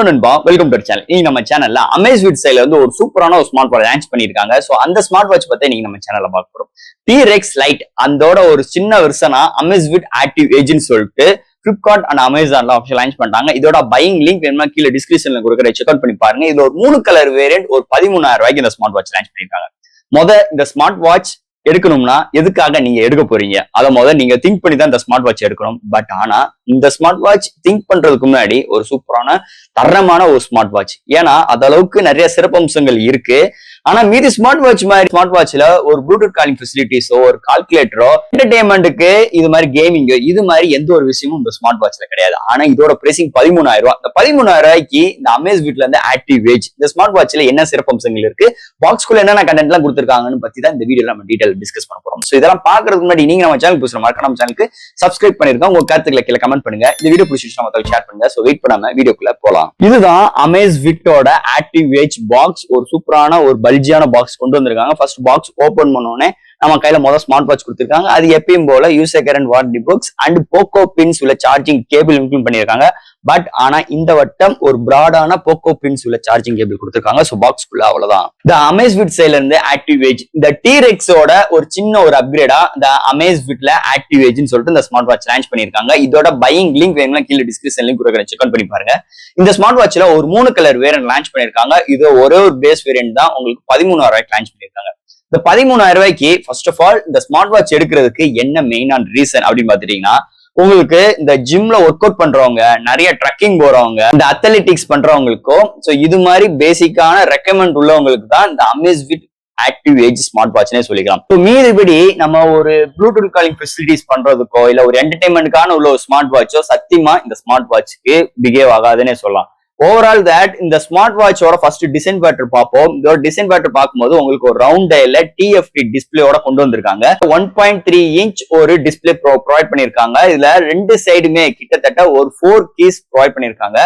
Hello நண்பா, welcome to channel. நீங்க நம்ம சேனல்ல அமேஸ்விட் சைட்ல வந்து ஒரு சூப்பரான ஒரு ஸ்மார்ட் வாட்ச் லான்ச் பண்ணிருக்காங்க. சோ அந்த ஸ்மார்ட் வாட்ச் பத்தி நீங்க நம்ம சேனல்ல பார்க்க போறோம். T-Rex Lite அதோட ஒரு சின்ன வெர்ஷனா அமேஸ்விட் ஆக்டிவ் ஏஜ்னு சொல்லிட்டு Flipkart and Amazonல ஆப்ஷன் லான்ச் பண்ணிட்டாங்க. இதோட பையிங் லிங்க் வேணும்னா கீழே டிஸ்கிரிப்ஷன்ல கொடுக்குற செக் அவுட் பண்ணி பாருங்க. இது ஒரு 3 கலர் வேரியன்ட் ஒரு 13,000 ரூபாய்க்கு இந்த ஸ்மார்ட் வாட்ச் லான்ச் பண்ணிருக்காங்க. இந்த ஸ்மார்ட் வாட்ச் எடுக்கணும்னா எதுக்காக நீங்க எடுக்க போறீங்க அதை நீங்க திங்க் பண்ணி தான் இந்த ஸ்மார்ட் வாட்ச் எடுக்கணும். பட் ஆனா இந்த ஸ்மார்ட் வாட்ச் திங்க் பண்றதுக்கு முன்னாடி ஒரு சூப்பரான தரமான ஒரு ஸ்மார்ட் வாட்ச், ஏன்னா அது அளவுக்கு நிறைய சிறப்பம்சங்கள் இருக்கு. ஆனா மீதி ஸ்மார்ட் வாட்ச் மாதிரி ஸ்மார்ட் வாட்ச்ல ஒரு ப்ளூடூத் காலிங் ஃபெசிலிட்டிஸோ ஒரு கால்குலேட்டரோ என்டர்டைன்மெண்ட்டுக்கு இது மாதிரி கேமிங்கோ இது மாதிரி எந்த ஒரு விஷயமும் இந்த ஸ்மார்ட் வாட்ச்ல கிடையாது. ஆனா இதோட பிரைசிங் 13,000 ரூபாய். இந்த 13,000 ரூபாய்க்கு இந்த அமேஸ்விட்ல இருந்து ஆக்டிவ் ஏஜ் இந்த ஸ்மார்ட் வாட்ச்ல என்ன சிறப்பம்சங்கள் இருக்கு, பாக்ஸ்குள்ள என்னென்ன கண்டென்ட் எல்லாம் கொடுத்துருக்காங்கன்னு பத்தி தான் இந்த வீடியோ நம்ம டீடைல் டிஸ்கஸ் பண்ண போறோம். சோ இதெல்லாம் பாக்குறதுக்கு முன்னாடி நீங்க நம்ம சேனல் புதுசா மறக்காம நம்ம சேனலுக்கு சப்ஸ்கிரைப் பண்ணிருக்கோம். உங்க கருத்துக்களை கீழே கமெண்ட் பண்ணுங்க. இந்த வீடியோ பிடிச்சிருந்தா மத்தவங்க ஷேர் பண்ணுங்க. சோ வெயிட் பண்ணாம வீடியோக்குள்ள போலாம். இதுதான் அமேஸ்விட்டோட ஆக்டிவ் ஏஜ் பாக்ஸ். ஒரு சூப்பரான ஒரு பல்ஜியான பாக்ஸ் கொண்டு வந்திருக்காங்க. ஃபர்ஸ்ட் பாக்ஸ் ஓபன் பண்ணோனே நம்ம கையில முதல் ஸ்மார்ட் வாட்ச் கொடுத்திருக்காங்க. அது எப்பயும் போல user current warranty books and Poco pins உள்ள சார்ஜிங் கேபிள் இன்க்ளூட் பண்ணிருக்காங்க. பட் ஆனா இந்த வட்டம் ஒரு பிராடான போக்கோ பின்ஸ் உள்ள சார்ஜிங் கேபிள் கொடுத்திருக்காங்க. சோ பாக்ஸ்க்குள்ள அவ்வளவுதான். இந்த அமேஸ்விட் சைட்ல இருந்து ஆக்டிவ் ஏஜ் இந்த T-Rexோட ஒரு சின்ன ஒரு அப்கிரேடா இந்த அமேஸ்விட்ல ஆக்டிவ் ஏஜ்னு சொல்லிட்டு இந்த ஸ்மார்ட் வாட்ச் லான்ச் பண்ணிருக்காங்க. இதோட பையிங் லிங்க் வேணும்னா கீழே டிஸ்கிரிப்ஷன் லிங்க் கொடுக்குறேன், செக் அவுட் பண்ணி பாருங்க. இந்த ஸ்மார்ட் வாட்ச்ல ஒரு 3 கலர் வேரியன்ட் லான்ச் பண்ணிருக்காங்க. இது ஒரே ஒரு பேஸ் வேரியன்ட் தான் உங்களுக்கு 13,000 ரூபாய்க்கு லான்ச் பண்ணிருக்காங்க. இந்த 13,000 ரூபாய்க்கு ஃபர்ஸ்ட் ஆஃப் ஆல் இந்த ஸ்மார்ட் வாட்ச் எடுக்கிறதுக்கு என்ன மெயினான ரீசன் அப்படின்னு பாத்துட்டீங்கன்னா, உங்களுக்கு இந்த ஜிம்ல ஒர்க் அவுட் பண்றவங்க, நிறைய ட்ரக்கிங் போறவங்க, இந்த அத்லெட்டிக்ஸ் பண்றவங்களுக்கும் இது மாதிரி பேசிக்கான ரெக்கமெண்ட் உள்ளவங்களுக்கு தான் இந்த அமேஸ்விட் ஆக்டிவ் ஏஜ் ஸ்மார்ட் வாட்ச்னே சொல்லிக்கலாம். மீதிபடி நம்ம ஒரு ப்ளூடூத் காலிங் ஃபெசிலிட்டிஸ் பண்றதுக்கோ இல்ல ஒரு என்டர்டைன்மெண்ட்கான உள்ள ஒரு ஸ்மார்ட் வாட்சோ சத்தியமா இந்த ஸ்மார்ட் வாட்ச்க்கு பிஹேவ் ஆகாதுன்னே சொல்லலாம். ஓவரால் தட் இந்த ஸ்மார்ட் வாட்சோட ஃபர்ஸ்ட் டிசைன் பேட்டர் பார்ப்போம். இதோட டிசைன் பேட்டர் பார்க்கும்போது உங்களுக்கு ஒரு ரவுண்ட் டயல்ல TFT டிஸ்பிளேயோட கொண்டு வந்திருக்காங்க. 1.3 இன்ச் ஒரு டிஸ்பிளே ப்ரொவைட் பண்ணிருக்காங்க. இதுல ரெண்டு சைடுமே கிட்டத்தட்ட ஒரு 4 கீஸ் ப்ரொவைட் பண்ணிருக்காங்க.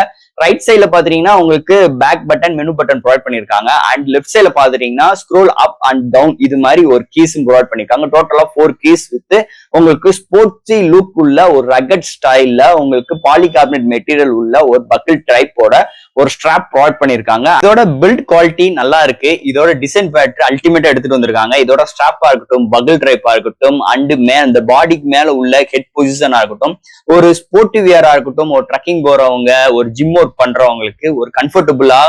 ரைட் சைட்ல பாத்தீங்கன்னா உங்களுக்கு back button menu button provide பண்ணிருக்காங்க. அண்ட் லெஃப்ட் சைட்ல பாத்தீங்கன்னா ஸ்க்ரோல் அப் அண்ட் டவுன் இது மாதிரி ஒரு கீஸும் ப்ரொவைட் பண்ணிருக்காங்க. டோட்டலா 4 கீஸ் வித் உங்களுக்கு ஸ்போர்ட்ஸி லுக் உள்ள ஒரு ரகட் ஸ்டைல்ல உங்களுக்கு பாலிகார்பனேட் மெட்டீரியல் உள்ள ஒரு பக்கிள் டைப்போட ஒரு ஸ்ட்ராப் ப்ரொவைட் பண்ணிருக்காங்க. இதோட பில்ட் குவாலிட்டி நல்லா இருக்கு. இதோட டிசைன் பேட்டர் அல்டிமேட்டா எடுத்துட்டு வந்திருக்காங்க. இதோட ஸ்ட்ராப்பா இருக்கட்டும், பக்கிள் டைப்பா இருக்கட்டும், அண்ட் அந்த பாடிக்கு மேல உள்ள ஹெட் பொசிஷனா இருக்கட்டும், ஒரு ஸ்போர்ட்டிவ் வியரா இருக்கட்டும், ஒரு ட்ரக்கிங் போறவங்க, ஒரு ஜிம் ஒர்க் பண்றவங்களுக்கு ஒரு கம்ஃபர்டபுளா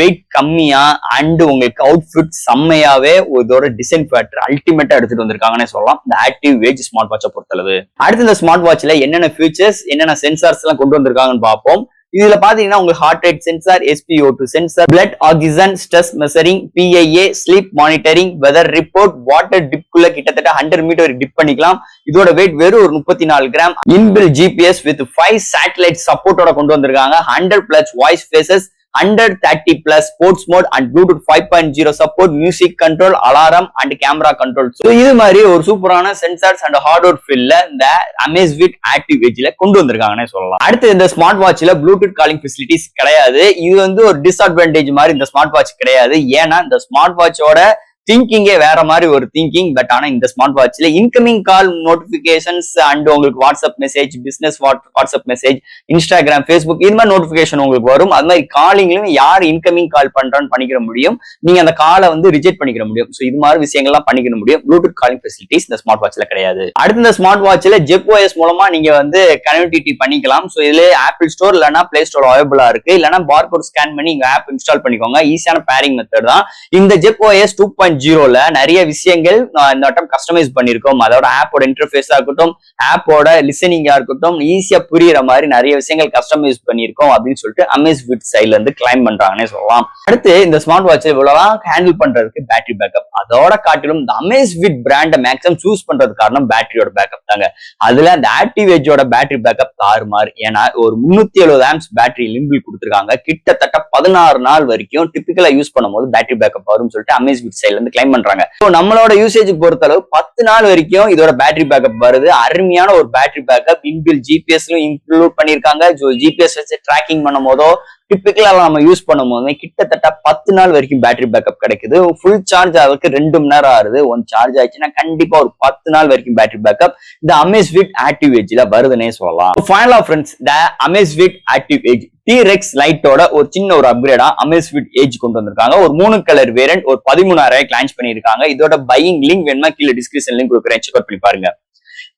வெயிட் கம்மியா அண்ட் உங்களுக்கு அவுட்ஃபிட் செம்மையாவே இதோட டிசைன் பேட்டர் அல்டிமேட்டா எடுத்துட்டு வந்திருக்காங்கன்னு சொல்லலாம் இந்த ஆக்டிவ் ஏஜ் ஸ்மார்ட் வாட்சை பொறுத்தளவு. அடுத்து இந்த ஸ்மார்ட் வாட்ச்ல என்னென்ன ஃபீச்சர்ஸ், என்னென்ன சென்சார்ஸ் எல்லாம் கொண்டு வந்திருக்காங்கன்னு பார்ப்போம். இதுல பாத்தீங்கன்னா உங்களுக்கு heart rate sensor, SpO2 sensor, blood oxygen stress measuring, PIA sleep monitoring, weather report, water டிப்குள்ள கிட்டத்தட்ட 100 மீட்டர் டிப் பண்ணிக்கலாம். இதோட வெயிட் வெறும் ஒரு 34 gram. Inbuilt GPS with 5 satellite சப்போர்ட்டோட கொண்டு வந்திருக்காங்க. 100+ voice faces, 130+ sports mode and Bluetooth 5.0 support, music control, alarm and camera control. இது மாதிரி ஒரு சூப்பரான சென்சார்ஸ் அண்ட் ஹார்ட்வேர் ஃபில்ல இந்த அமேஸ்விட் ஆக்டிவ் ஏஜ்ல கொண்டு வந்திருக்காங்கன்னு சொல்லலாம். அடுத்து இந்த ஸ்மார்ட் வாட்ச்ல ப்ளூடூத் காலிங் ஃபெசிலிட்டிஸ் கிடையாது. இது ஒரு டிஸ்அட்வான்டேஜ் மாதிரி இந்த ஸ்மார்ட் வாட்ச் கிடையாது. ஏன்னா இந்த ஸ்மார்ட் வாட்சோட திங்கிங்கே வேற மாதிரி ஒரு திங்கிங். பட் ஆனா இந்த ஸ்மார்ட் வாட்ச்ல இன்கமிங் கால் நோட்டிபிகேஷன்ஸ் அண்ட் உங்களுக்கு WhatsApp message, business WhatsApp message, Instagram, Facebook இது மாதிரி நோட்டிபிகேஷன் உங்களுக்கு வரும். அது மாதிரி காலிங்லயும் யார் இன்கமிங் கால் பண்றான்னு பண்ணிக்கிற முடியும். நீங்க அந்த காலை ரிஜெக்ட் பண்ணிக்கிற முடியும். சோ இது மாதிரி விஷயங்கள்லாம் பண்ணிக்கிற முடியும். ப்ளூடூத் காலிங் ஃபெசிலிட்டிஸ் இந்த ஸ்மார்ட் வாட்ச்ல கிடையாது. அடுத்து இந்த ஸ்மார்ட் வாட்ச்ல ZepOS மூலமா நீங்க கனெக்டிவிட்டி பண்ணிக்கலாம். சோ இதுல ஆப்பிள் ஸ்டோர் இல்லைன்னா பிளே ஸ்டோர் அவைலபிளா இருக்கு. இல்லைன்னா பார்கோட் ஸ்கேன் பண்ணி இங்க ஆப் இன்ஸ்டால் பண்ணிக்கோங்க. ஈஸியான பேரிங் மெத்தட் தான். இந்த ZepOS 2.0ல நிறைய விஷயங்கள் இந்த வட்டம் கஸ்டமைஸ் பண்ணிருக்கோம். அதோட ஆப்போட இன்டர்ஃபேஸா இருக்கட்டும், ஆப்போட லிசனிங்கா இருக்கட்டும், ஈஸியா புரியுற மாதிரி நிறைய விஷயங்கள் கஸ்டமைஸ் பண்ணிருக்கோம் அப்படின்னு சொல்லிட்டு அமேஸ்விட் சைட்ல இருந்து கிளைம் பண்றாங்கன்னே சொல்லலாம். அடுத்து இந்த ஸ்மார்ட் வாட்ச் இவ்வளவு ஹேண்டில் பண்றதுக்கு பேட்டரி பேக்கப் அதோட காட்டிலும் இந்த அமேஸ்விட் பிராண்ட மேக்ஸிமம் சூஸ் பண்றது காரணம் பேட்டரியோட பேக்கப் தாங்க. அதுல அந்த ஆக்டிவ் ஏஜோட பேட்டரி பேக்கப் தாறுமாறு. ஏன்னா ஒரு 370 ஆம்ஸ் பேட்டரி லிம்பிள் கொடுத்திருக்காங்க. கிட்டத்தட்ட 16 நாள் வரைக்கும் டிபிக்கலா யூஸ் பண்ணும்போது பேட்டரி பேக்கப் வரும்னு சொல்லிட்டு அமேஸ்விட் சைட்ல இருந்து கிளைம் பண்றாங்க. நம்மளோட யூசேஜ் பொறுத்தளவு 10 நாள் வரைக்கும் இதோட பேட்டரி பேக்கப் வருது. அருமையான ஒரு பேட்டரி பேக்கப். இன்பில் GPS இன்க்ளூட் பண்ணிருக்காங்க. GPS வச்சு ட்ராக்கிங் பண்ணும் போதோ டிப்பிக்கலா நம்ம யூஸ் பண்ணும்போது கிட்டத்தட்ட 10 நாள் வரைக்கும் பேட்டரி பேக்கப் கிடைக்குது. ஃபுல் சார்ஜ் ஆகிறதுக்கு 2 மணி நேரம் ஆகுது. ஒன் சார்ஜ் ஆயிடுச்சுன்னா கண்டிப்பா ஒரு 10 நாள் வரைக்கும் பேட்டரி பேக்கப் இந்த Amazfit ஆக்டிவ் எட்ஜ்ல வருதுன்னே சொல்லலாம். ஃபைனலா ஃப்ரெண்ட்ஸ், இந்த Amazfit ஆக்டிவ் எட்ஜ் T-Rex லைட்டோட ஒரு சின்ன ஒரு அப்கிரேடா Amazfit எட்ஜ் கொண்டு வந்திருக்காங்க. ஒரு 3 கலர் வேரியன்ட் ஒரு 13,000 லான்ச் பண்ணிருக்காங்க. இதோட பையிங் லிங்க் வேணுமா கீழே டிஸ்கிரிப்ஷன் லிங்க் கொடுக்குறேன், செக் அவுட் பண்ணி பாருங்க.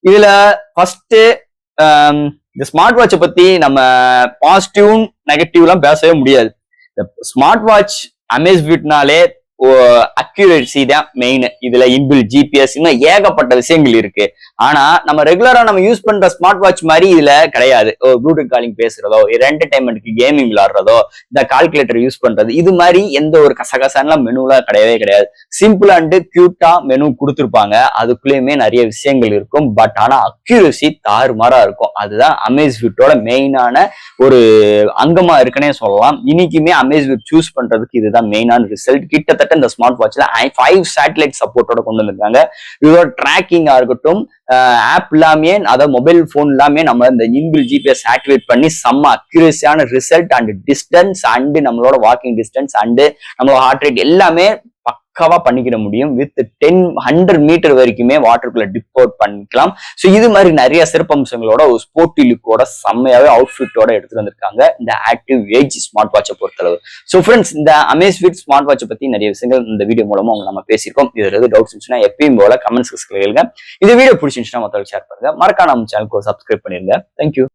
இதுல ஃபர்ஸ்ட் இந்த ஸ்மார்ட் வாட்சை பத்தி நம்ம பாசிட்டிவ் நெகட்டிவ்லாம் பேசவே முடியாது. இந்த ஸ்மார்ட் வாட்ச் Amazfitனாலே அக்யூரேசி தான் மெயின். இதுல இன்பில்ட் ஜிபிஎஸ் இன்னும் ஏகப்பட்ட விஷயங்கள் இருக்கு. ஆனா நம்ம ரெகுலரா நம்ம யூஸ் பண்ற ஸ்மார்ட் வாட்ச் மாதிரி இதுல கிடையாது. ப்ளூடூத் காலிங் பேசுறதோ, என்டர்டைன்மெண்ட்க்கு கேமிங் விளையாடுறதோ, இந்த கால்குலேட்டர் யூஸ் பண்றது, இது மாதிரி எந்த ஒரு கசகசான மெனுலாம் கிடையவே கிடையாது. சிம்பிள் அண்ட் கியூட்டா மெனு கொடுத்துருப்பாங்க. அதுக்குள்ளேயுமே நிறைய விஷயங்கள் இருக்கும். பட் ஆனா அக்யூரசி தாறுமாறா இருக்கும். அதுதான் Amazfitோட மெயினான ஒரு அங்கமா இருக்குன்னே சொல்லலாம். இன்னைக்குமே Amazfit சூஸ் பண்றதுக்கு இதுதான் மெயினான ரிசல்ட். கிட்டத்தட்ட இந்த ஸ்மார்ட் வாட்ச்ல 5 சேட்டலைட் சப்போர்ட்டோட கொண்டு வந்திருக்காங்க. இதோட டிராக்கிங்கா இருக்கட்டும், ஆப் எல்லாமே, அதாவது மொபைல் போன் எல்லாமே நம்ம இந்த இன்பில்ட் ஜிபிஎஸ் ஆக்டிவேட் பண்ணி செம்ம அக்யூரேசியான ரிசல்ட் அண்ட் டிஸ்டன்ஸ் அண்ட் நம்மளோட வாக்கிங் டிஸ்டன்ஸ் அண்ட் நம்மளோட ஹார்ட் ரேட் எல்லாமே பக்காவா பண்ணிக்கிட முடியும். வித் 100 மீட்டர் வரைக்குமே வாட்டருக்குள்ள டிப் அவுட் பண்ணிக்கலாம். ஸோ இது மாதிரி நிறைய சிறப்பம்சங்களோட ஒரு ஸ்போர்ட்டி லுக்கோட செம்மையாவே அவுட்ஃபிட்டோட எடுத்துட்டு வந்திருக்காங்க இந்த ஆக்டிவ் எட்ஜ் ஸ்மார்ட் வாட்சை பொறுத்தளவு. ஸோ ஃப்ரெண்ட்ஸ், இந்த Amazfit ஸ்மார்ட் வாட்சை பத்தி நிறைய விஷயங்கள் இந்த வீடியோ மூலமா நம்ம பேசியிருக்கோம். இதுல எதாவது டவுட்ஸ் இருந்துச்சுன்னா எப்பயும் போல கமெண்ட்ஸ் கேளுங்க. இந்த வீடியோ பிடிச்சிருந்துச்சுன்னா மற்றவங்க ஷேர் பண்ணுங்க. மறக்காம நம்ம சேனலுக்கு சப்ஸ்கிரைப் பண்ணிருங்க. தேங்க்யூ.